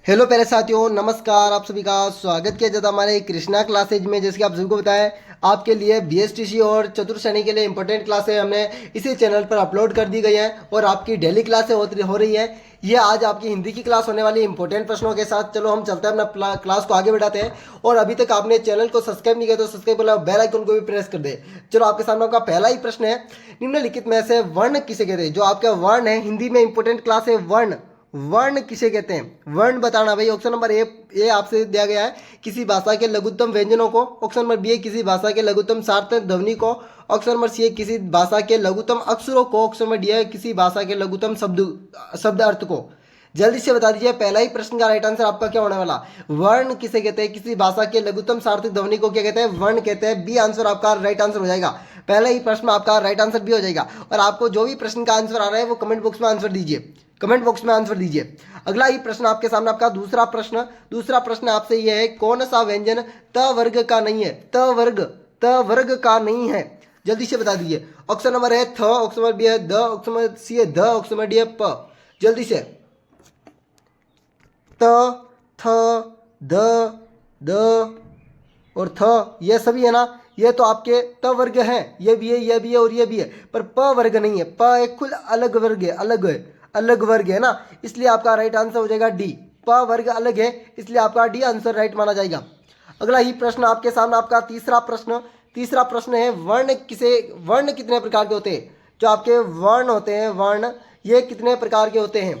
Hello प्यारे साथियों, नमस्कार। आप सभी का स्वागत किया जाता है हमारे कृष्णा क्लासेज में। जैसे कि आप सभी को बताया, आपके लिए बीएसटीसी और चतुर्थ श्रेणी के लिए इंपॉर्टेंट क्लासें हमने इसी चैनल पर अपलोड कर दी गई हैं और आपकी डेली क्लासें हो रही है। ये आज आपकी हिंदी की क्लास होने वाली इंपॉर्टेंट प्रश्नों के साथ। चलो हम चलते हैं, अपना क्लास को आगे बढ़ाते हैं। और अभी तक आपने चैनल को सब्सक्राइब नहीं किया तो सब्सक्राइब कर बेल आइकन को भी प्रेस कर दे। चलो आपके सामने आपका पहला ही प्रश्न है, निम्नलिखित में से वर्ण किसे कहते हैं। जो आपका वर्ण है, हिंदी में इंपॉर्टेंट क्लास है वर्ण। वर्ण किसे कहते हैं, वर्ण बताना भाई। ऑप्शन नंबर ए आपसे दिया गया है, किसी भाषा के लघुत्तम व्यंजनों को। ऑप्शन नंबर बी है, किसी भाषा के लघुत्तम सार्थक ध्वनि को। ऑप्शन नंबर सी है, किसी भाषा के लघुत्तम अक्षरों को। ऑप्शन नंबर डी है, किसी भाषा के लघुत्तम शब्द अर्थ को। जल्दी से बता दीजिए, पहला ही प्रश्न का राइट आंसर आपका क्या होने वाला। वर्ण किसे कहते हैं, किसी भाषा के लघुत्तम सार्थक ध्वनि को क्या कहते हैं, वर्ण कहते हैं। बी आंसर आपका राइट आंसर हो जाएगा। पहला ही प्रश्न आपका राइट आंसर भी हो जाएगा। और आपको जो भी प्रश्न का आंसर आ रहा है वो कमेंट बॉक्स में आंसर दीजिए, कमेंट बॉक्स में आंसर दीजिए। अगला ही प्रश्न आपके सामने, आपका दूसरा प्रश्न आपसे यह है, कौन सा व्यंजन त वर्ग का नहीं है। त वर्ग का नहीं है, जल्दी से बता दीजिए। ऑप्शन नंबर है थ, ऑप्शन नंबर बी है द, ऑप्शन नंबर सी है ध, ऑप्शन नंबर डी है प। जल्दी से। त, थ, द, द और थ, ये सभी है ना, ये तो आपके त वर्ग हैं। ये भी है, ये भी है और ये भी है, पर प वर्ग नहीं है। प एक खुद अलग वर्ग है, अलग वर्ग है ना, इसलिए आपका राइट आंसर हो जाएगा डी। प वर्ग अलग है, इसलिए आपका डी आंसर राइट माना जाएगा। अगला ही प्रश्न आपके सामने, आपका तीसरा प्रश्न है, वर्ण कितने प्रकार के होते हैं। जो आपके वर्ण होते हैं, वर्ण ये कितने प्रकार के होते हैं।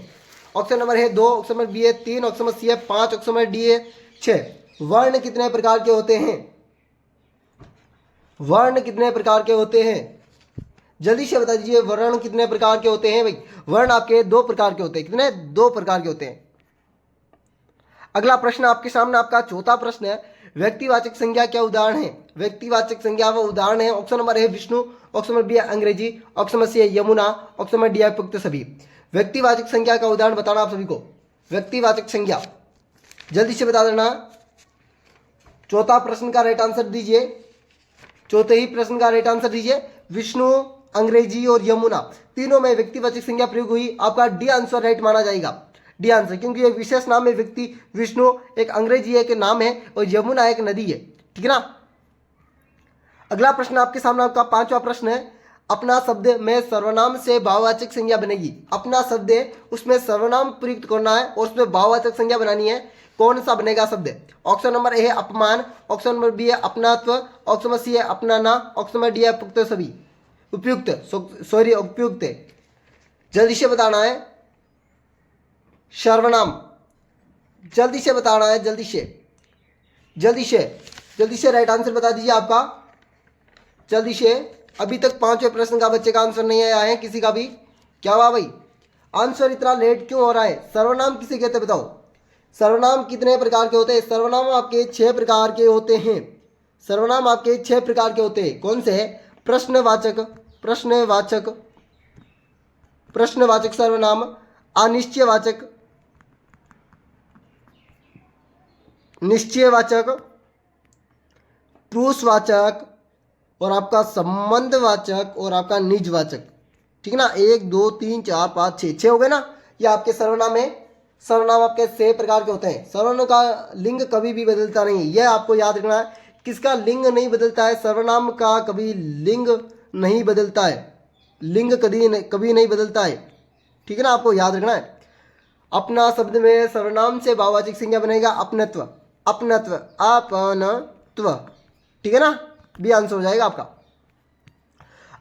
ऑप्शन नंबर है 2, ऑप्शन नंबर बी है 3, ऑप्शन नंबर सी है 5, ऑप्शन नंबर डी है 6। वर्ण कितने प्रकार के होते हैं, वर्ण कितने प्रकार के होते हैं, जल्दी से बता दीजिए। वर्ण कितने प्रकार के होते हैं भाई। वर्ण आपके 2 प्रकार के होते हैं। कितने, 2 प्रकार के होते हैं। अगला प्रश्न आपके सामने, आपका चौथा प्रश्न है, व्यक्तिवाचक संज्ञा क्या उदाहरण है। व्यक्तिवाचक संज्ञा वो उदाहरण है। ऑप्शन नंबर है विष्णु, ऑप्शन नंबर बी है अंग्रेजी, ऑप्शन नंबर सी है यमुना, ऑप्शन नंबर डी है पुख्त सभी। व्यक्तिवाचक संज्ञा का उदाहरण बताना आप सभी को। व्यक्तिवाचक संज्ञा जल्दी से बता देना। चौथा प्रश्न का राइट आंसर दीजिए, चौथे ही प्रश्न का राइट आंसर दीजिए। विष्णु, अंग्रेजी और यमुना, तीनों में व्यक्तिवाचक संज्ञा प्रयोग हुई। आपका डी आंसर राइट माना जाएगा। डी आंसर, क्योंकि एक विशेष नाम है व्यक्ति। विष्णु एक अंग्रेजी एक नाम है और यमुना एक नदी है, ठीक है ना। अगला प्रश्न आपके सामने, आपका 5वां प्रश्न है, अपना शब्द में सर्वनाम से भाववाचक संज्ञा बनेगी। अपना शब्द है, उसमें सर्वनाम प्रयुक्त करना है और उसमें भाववाचक संज्ञा बनानी है। कौन सा बनेगा शब्द। ऑप्शन नंबर ए है अपमान, ऑप्शन नंबर बी है अपनात्व, ऑप्शन नंबर सी है अपनाना, ऑप्शन नंबर डी है उपयुक्त। जल्दी से बताना है। सर्वनाम जल्दी से बताना है, जल्दी से राइट आंसर बता दीजिए आपका, जल्दी से। अभी तक 5वें प्रश्न का बच्चे का आंसर नहीं आया है किसी का भी। क्या हुआ भाई, आंसर इतना लेट क्यों हो रहा है। सर्वनाम किसे कहते हैं बताओ। सर्वनाम कितने प्रकार के होते हैं। सर्वनाम आपके 6 प्रकार के होते हैं। सर्वनाम आपके 6 प्रकार के होते हैं। कौन से है, प्रश्नवाचक सर्वनाम, अनिश्चयवाचक, निश्चयवाचक, पुरुषवाचक और आपका संबंधवाचक और आपका निजवाचक, ठीक है ना। 1 2 3 4 5 6 हो गए ना, ये आपके सर्वनाम है। सर्वनाम आपके 6 प्रकार के होते हैं। सर्वनाम का लिंग कभी भी बदलता नहीं है, यह आपको याद रखना है। किसका लिंग नहीं बदलता है, सर्वनाम का कभी लिंग नहीं बदलता है। लिंग कभी नहीं बदलता है, ठीक है ना, आपको याद रखना है। अपना शब्द में सर्वनाम से भाववाचक संज्ञा बनेगा अपनत्व, अपनत्व, ठीक है ना। बी आंसर हो जाएगा आपका।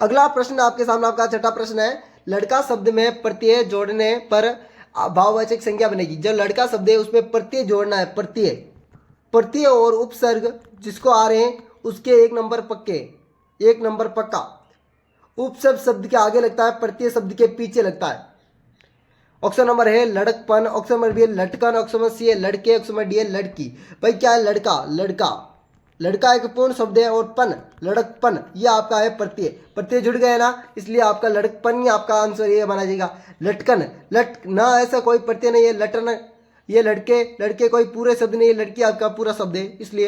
अगला प्रश्न आपके सामने, आपका 6ठा प्रश्न है, लड़का शब्द में प्रत्यय जोड़ने पर भाववाचक संज्ञा बनेगी। जो लड़का शब्द है उसमें प्रत्यय जोड़ना है, प्रत्यय और उपसर्ग जिसको आ रहे हैं उसके 1 नंबर पक्का। उपसर्ग शब्द के आगे लगता है, प्रत्यय शब्द के पीछे लगता है। ऑप्शन नंबर है लड़कपन, ऑप्शन नंबर बी है लटकन, ऑप्शन नंबर सी है लड़के, ऑप्शन नंबर डी है लड़की। भाई क्या है, लड़का एक पूर्ण शब्द है और लड़कपन ये आपका है प्रत्यय जुड़ गए ना, इसलिए आपका लड़कपन ही आपका आंसर ये बना जाएगा। लटकन ना ऐसा कोई प्रत्यय नहीं है। लटन ये लड़के कोई पूरे शब्द नहीं है, लड़की आपका पूरा शब्द है, इसलिए।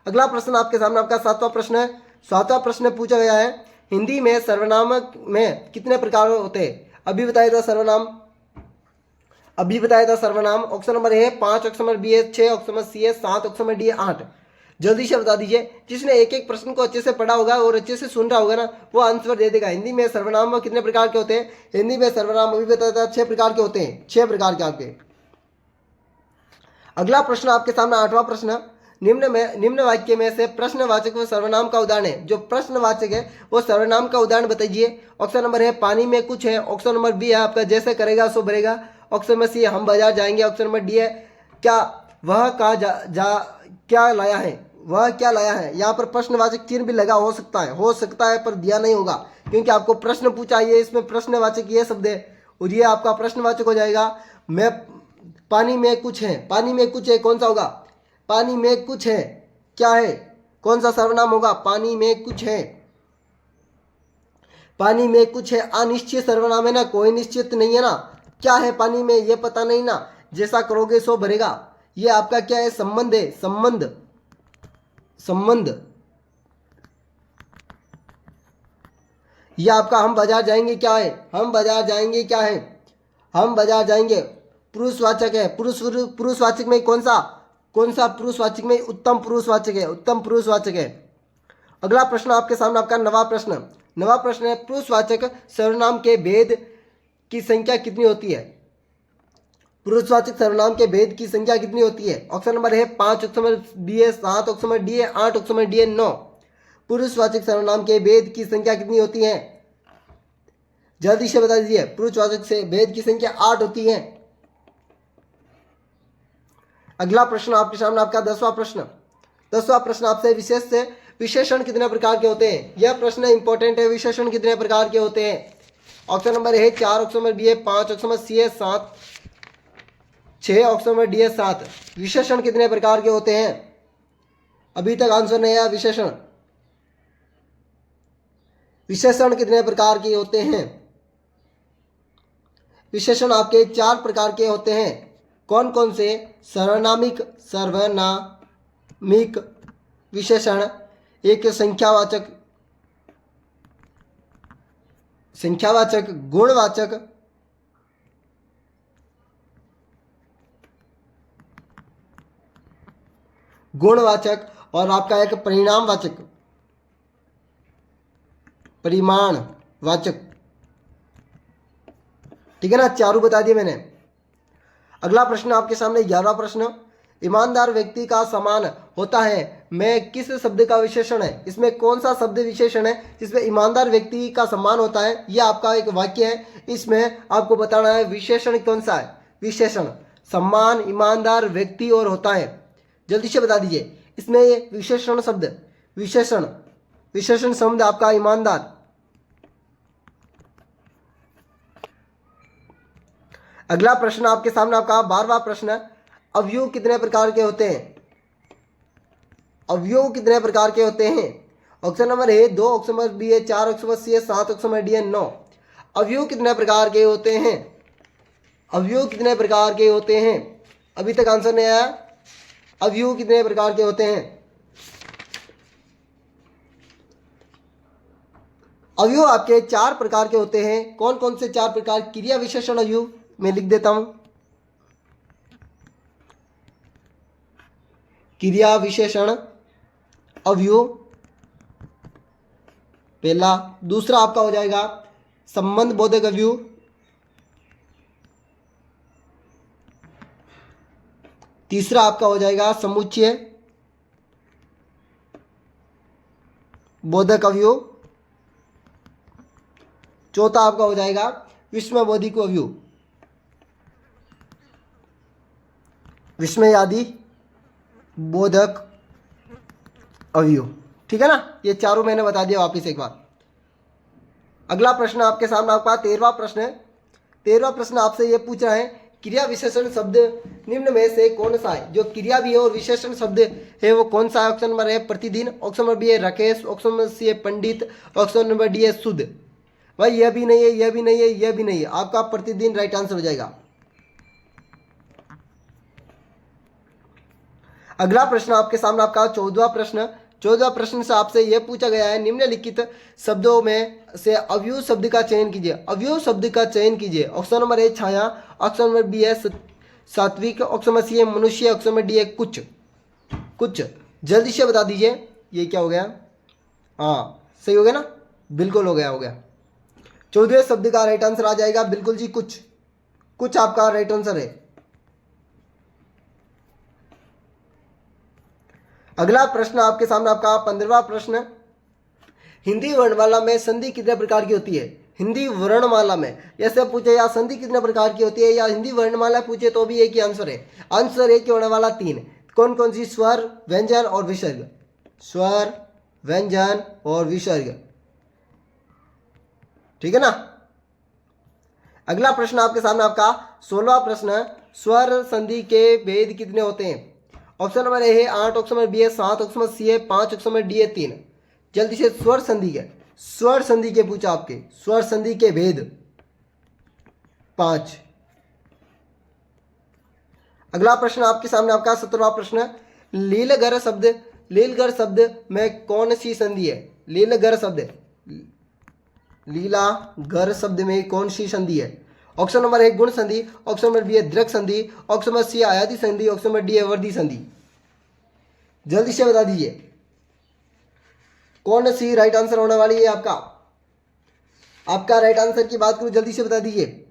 अगला प्रश्न आपके सामने, आपका 7वां प्रश्न है। 7वां प्रश्न पूछा गया है, हिंदी में सर्वनाम में कितने प्रकार होते हैं। अभी बताया था सर्वनाम, अभी बताया था सर्वनाम। Option number A 5, option number B है 6, ऑप्शन नंबर सी है 7, ऑप्शन नंबर डी है 8। जल्दी से बता दीजिए। जिसने एक एक प्रश्न को अच्छे से पढ़ा होगा और अच्छे से सुन रहा होगा ना, वो आंसर दे देगा। हिंदी में सर्वनाम कितने प्रकार के होते हैं? हिंदी में सर्वनाम अभी बताया था 6 प्रकार के होते हैं, 6 प्रकार के आपके। अगला प्रश्न आपके सामने 8वां प्रश्न, निम्न वाक्य में से प्रश्नवाचक व सर्वनाम का उदाहरण है। जो प्रश्नवाचक है वो सर्वनाम का उदाहरण बताइए। ऑप्शन नंबर है पानी में कुछ है, ऑप्शन नंबर बी है आपका जैसे करेगा सो भरेगा, ऑप्शन नंबर सी हम बाजार जाएंगे, ऑप्शन नंबर डी है क्या वह क्या लाया है, वह क्या लाया है। यहाँ पर प्रश्नवाचक चिन्ह भी लगा हो सकता है पर दिया नहीं होगा, क्योंकि आपको प्रश्न पूछा, ये इसमें प्रश्नवाचक ये शब्द है और ये आपका प्रश्नवाचक हो जाएगा। मैं पानी में कुछ है, पानी में कुछ है कौन सा होगा? पानी में कुछ है क्या है, कौन सा सर्वनाम होगा? पानी में कुछ है, पानी में कुछ है अनिश्चित सर्वनाम है ना, कोई निश्चित नहीं है ना। क्या है पानी में ये पता नहीं ना, जैसा करोगे सो भरेगा। ये आपका क्या है? संबंध है, संबंध। ये आपका हम बाजार जाएंगे क्या है? हम बाजार जाएंगे क्या है? हम बाजार जाएंगे पुरुषवाचक है। पुरुषवाचक में कौन सा पुरुषवाचक में? उत्तम पुरुषवाचक है, उत्तम पुरुषवाचक है। अगला प्रश्न आपके सामने आपका नवा प्रश्न है, पुरुषवाचक सर्वनाम के भेद की संख्या कितनी होती है? पुरुषवाचक सर्वनाम के भेद की संख्या कितनी होती है? ऑप्शन नंबर है 5, ऑप्शन नंबर बी है 7, ऑप्शन नंबर डी है 8, ऑप्शन नंबर डी है 9। पुरुषवाचक सर्वनाम के भेद की संख्या कितनी होती है? जल्दी से बता दीजिए। पुरुषवाचक से भेद की संख्या 8 होती है। अगला प्रश्न आपके सामने आपका 10वां प्रश्न आपसे विशेषण कितने प्रकार के होते हैं? यह प्रश्न इंपॉर्टेंट है। विशेषण कितने प्रकार के होते हैं? ऑप्शन नंबर है 4, ऑप्शन नंबर बी है 5, ऑप्शन नंबर सी है 7, 6, ऑप्शन नंबर डी है 7। विशेषण कितने प्रकार के होते हैं? अभी तक आंसर नहीं आया। विशेषण कितने प्रकार के होते हैं? विशेषण आपके 4 प्रकार के होते हैं। कौन कौन से? सर्वनामिक विशेषण, एक संख्यावाचक, गुणवाचक और आपका एक परिमाणवाचक। ठीक है ना, चारों बता दिए मैंने। अगला प्रश्न आपके सामने 11वां प्रश्न, ईमानदार व्यक्ति का समान होता है मैं किस शब्द का विशेषण है? इसमें कौन सा शब्द विशेषण है जिसमें ईमानदार व्यक्ति का सम्मान होता है? यह आपका एक वाक्य है, इसमें आपको बताना है विशेषण कौन सा है। विशेषण सम्मान, ईमानदार, व्यक्ति और होता है। जल्दी से बता दीजिए। इसमें ये विशेषण शब्द आपका ईमानदार। अगला प्रश्न आपके सामने आपका 12वां प्रश्न, अवयव कितने प्रकार के होते हैं? अवयव कितने प्रकार के होते हैं? ऑप्शन नंबर है 2, ऑप्शन नंबर बी है 4, ऑप्शन नंबर सी है 7, ऑप्शन नंबर डी है 9। अवयव कितने प्रकार के होते हैं? अवयव कितने प्रकार के होते हैं? अभी तक आंसर नहीं आया। अवयव कितने प्रकार के होते हैं? अवयव आपके 4 प्रकार के होते हैं। कौन कौन से 4 प्रकार? क्रिया विशेषण अवयव मैं लिख देता हूं, क्रिया विशेषण अवयव पहला। दूसरा आपका हो जाएगा संबंध बोधक अवयव, तीसरा आपका हो जाएगा समुच्चय बोधक अवयव, चौथा आपका हो जाएगा विस्मयबोधिक अवयव, विस्मयादि बोधक अवयव। ठीक है ना, ये चारों मैंने बता दिया वापिस एक बार। अगला प्रश्न आपके सामने आपका 13वां प्रश्न है। 13वां प्रश्न आपसे ये पूछ रहा है क्रिया विशेषण शब्द निम्न में से कौन सा है? जो क्रिया भी है और विशेषण शब्द है वो कौन सा है? ऑप्शन नंबर है प्रतिदिन, ऑप्शन नंबर बी है राकेश, ऑप्शन नंबर सी है पंडित, ऑप्शन नंबर डी है शुद्ध। भाई यह भी नहीं है, यह भी नहीं है, यह भी नहीं है, आपका प्रतिदिन राइट आंसर हो जाएगा। अगला प्रश्न आपके सामने आपका 14वां प्रश्न, 14वां प्रश्न से आपसे यह पूछा गया है, निम्नलिखित शब्दों में से अवयव शब्द का चयन कीजिए। अवयव शब्द का चयन कीजिए। ऑप्शन नंबर ए छाया, ऑप्शन नंबर बी है सात्विक, ऑप्शन नंबर सी है मनुष्य, ऑप्शन नंबर डी है कुछ। कुछ जल्दी से बता दीजिए ये क्या हो गया। हाँ सही हो गया ना, बिल्कुल हो गया हो गया। 14वें शब्द का राइट आंसर आ जाएगा बिल्कुल जी कुछ। कुछ आपका राइट आंसर है। अगला प्रश्न आपके सामने आपका 15वां प्रश्न, हिंदी वर्णमाला में संधि कितने प्रकार की होती है। हिंदी वर्णमाला में ऐसे पूछे या संधि कितने प्रकार की होती है या हिंदी वर्णमाला पूछे तो भी एक ही आंसर है। आंसर एक ही होने वाला 3। कौन कौन सी, स्वर, व्यंजन और विसर्ग। स्वर, व्यंजन और विसर्ग, ठीक है ना। अगला प्रश्न आपके सामने आपका 16वां प्रश्न, स्वर संधि के भेद कितने होते हैं। ऑप्शन नंबर ए है 8, ऑप्शन नंबर बी है 7, ऑप्शन नंबर सी है 5, ऑप्शन नंबर डी है 3। जल्दी से स्वर संधि के पूछा आपके, स्वर संधि के भेद 5। अगला प्रश्न आपके सामने आपका 17वां प्रश्न, लीलगर शब्द में कौन सी संधि है। लीलगर शब्द में कौन सी संधि है। ऑप्शन नंबर ए गुण संधि, ऑप्शन नंबर बी है दृक संधि, ऑप्शन नंबर सी आयाति संधि, ऑप्शन नंबर डी है वर्धी संधि। जल्दी से बता दीजिए कौन सी राइट आंसर होने वाली है आपका। आपका राइट आंसर की बात करूं, जल्दी से बता दीजिए।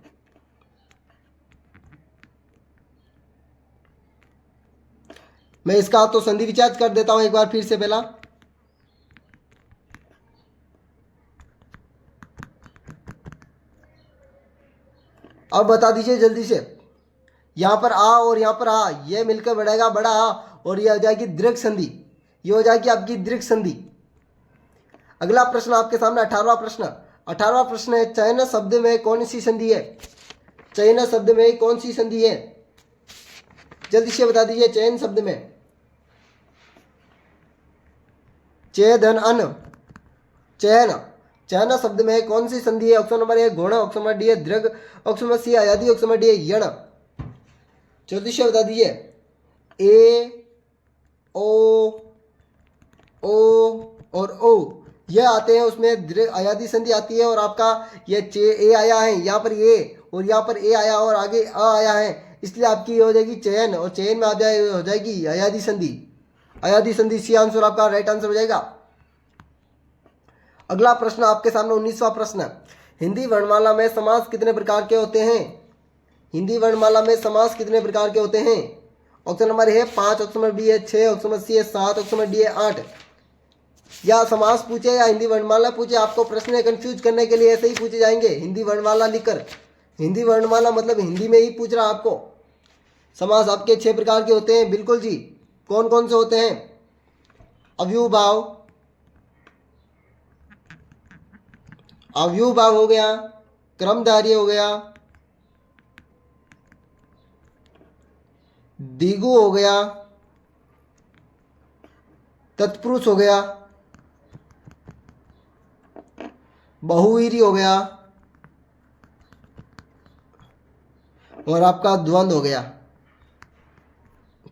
मैं इसका तो संधि विचार कर देता हूं एक बार फिर से पहला। अब बता दीजिए जल्दी से। यहां पर आ और यहां पर आ, यह मिलकर बढ़ेगा बड़ा आ और यह हो जाएगी दीर्घ संधि। यह हो जाएगी आपकी दीर्घ संधि। अगला प्रश्न आपके सामने 18वां प्रश्न। 18वां प्रश्न है, चयन शब्द में कौन सी संधि है। चयन शब्द में कौन सी संधि है, जल्दी से बता दीजिए। चयन शब्द में चेदन अन, चयन शब्द में कौन सी संधि है। ऑप्शन नंबर ए गुण, ऑप्शन नंबर डी है दृग, ऑप्शन नंबर सी आयादी, ऑप्शन नंबर डी है यण। जल्दी से बता दीजिए। ए, ओ और ओ ये आते हैं, उसमें दृग आयादी संधि आती है और आपका ये ए आया है यहाँ पर ए, और यहाँ पर ए आया और आगे अ आया है, इसलिए आपकी हो जाएगी चयन, और चयन में हो जाएगी आयादी संधि। आयादी संधि सी आंसर आपका राइट आंसर हो जाएगा। अगला प्रश्न आपके सामने 19वां प्रश्न, हिंदी वर्णमाला में समास कितने प्रकार के होते हैं। हिंदी वर्णमाला में समास कितने प्रकार के होते हैं। ऑप्शन नंबर है 5, ऑप्शन नंबर बी है 6, ऑप्शन नंबर सी है 7, ऑप्शन नंबर डी है 8। या समास पूछे या हिंदी वर्णमाला पूछे, आपको प्रश्न कंफ्यूज करने के लिए ऐसे ही पूछे जाएंगे हिंदी वर्णमाला लिखकर। हिंदी वर्णमाला मतलब हिंदी में ही पूछ रहा आपको। समास आपके 6 प्रकार के होते हैं, बिल्कुल जी। कौन कौन से होते हैं। अव्यूभाव हो गया, क्रमधार्य हो गया, द्विगु हो गया, तत्पुरुष हो गया, बहुवीरी हो गया और आपका द्वंद्व हो गया,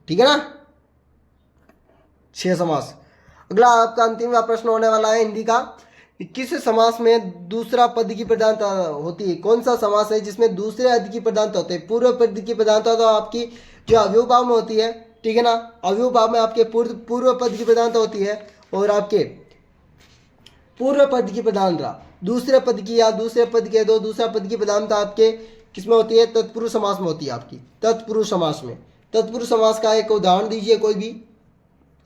ठीक है ना। 6 समास। अगला आपका अंतिम प्रश्न होने वाला है हिंदी का, किस समास में दूसरा पद की प्रधानता होती है। कौन सा समास है जिसमें दूसरे पद की प्रधानता होती है। पूर्व पद की प्रधानता तो आपकी जो अव्ययभाव में होती है, ठीक है ना। अव्ययभाव में आपके पूर्व पद की प्रधानता होती है और आपके पूर्व पद की प्रधानता दूसरे पद की या दूसरे पद के दो दूसरा पद की प्रधानता आपके किसमें होती है। तत्पुरुष समास में होती है आपकी। तत्पुरुष समास में, तत्पुरुष समास का एक उदाहरण दीजिए कोई भी,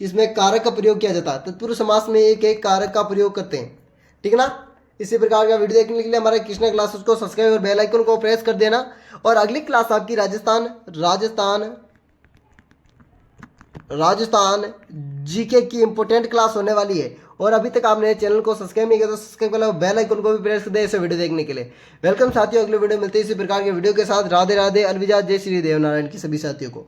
इसमें कारक का प्रयोग किया जाता है। तत्पुरुष समास में एक एक कारक का प्रयोग करते हैं, ठीक है ना। इसी प्रकार का वीडियो देखने के लिए हमारे कृष्णा क्लासेस को सब्सक्राइब और बेल आइकन को प्रेस कर देना। और अगली क्लास आपकी राजस्थान जीके की इंपोर्टेंट क्लास होने वाली है। और अभी तक आपने चैनल को सब्सक्राइब नहीं किया तो सब्सक्राइब कर लो, बेल आइकन को भी प्रेस कर दे इसे वीडियो देखने के लिए। वेलकम साथियों, अगले वीडियो मिलते हैं इसी प्रकार के वीडियो के साथ। राधे राधे, अलविदा, जय श्री देवनारायण की सभी साथियों को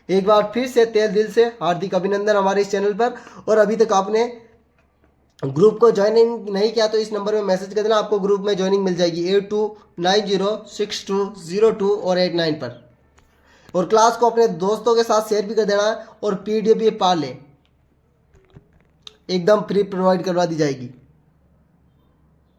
एक बार फिर से तहे दिल से हार्दिक अभिनंदन हमारे इस चैनल पर। और अभी तक आपने ग्रुप को ज्वाइनिंग नहीं किया तो इस नंबर में मैसेज कर देना, आपको ग्रुप में ज्वाइनिंग मिल जाएगी 82906202 और 89 पर। और क्लास को अपने दोस्तों के साथ शेयर भी कर देना और पीडीएफ भी पा लें। एकदम फ्री प्रोवाइड करवा दी जाएगी।